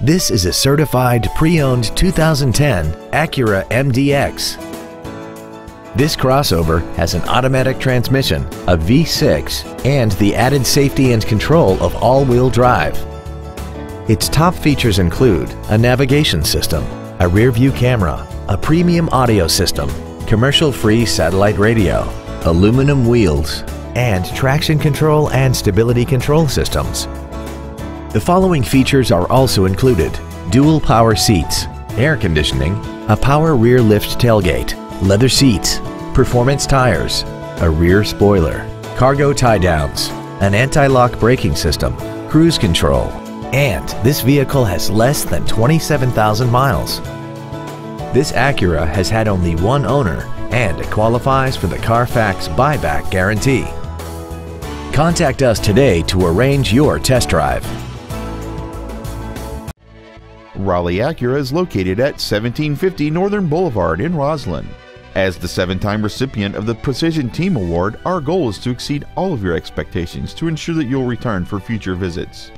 This is a certified pre-owned 2010 Acura MDX. This crossover has an automatic transmission, a V6, and the added safety and control of all-wheel drive. Its top features include a navigation system, a rear-view camera, a premium audio system, commercial-free satellite radio, aluminum wheels, and traction control and stability control systems. The following features are also included: dual power seats, air conditioning, a power rear lift tailgate, leather seats, performance tires, a rear spoiler, cargo tie-downs, an anti-lock braking system, cruise control, and this vehicle has less than 27,000 miles. This Acura has had only one owner and it qualifies for the Carfax buyback guarantee. Contact us today to arrange your test drive. Raleigh Acura is located at 1750 Northern Boulevard in Roslyn. As the 7-time recipient of the Precision Team Award, our goal is to exceed all of your expectations to ensure that you'll return for future visits.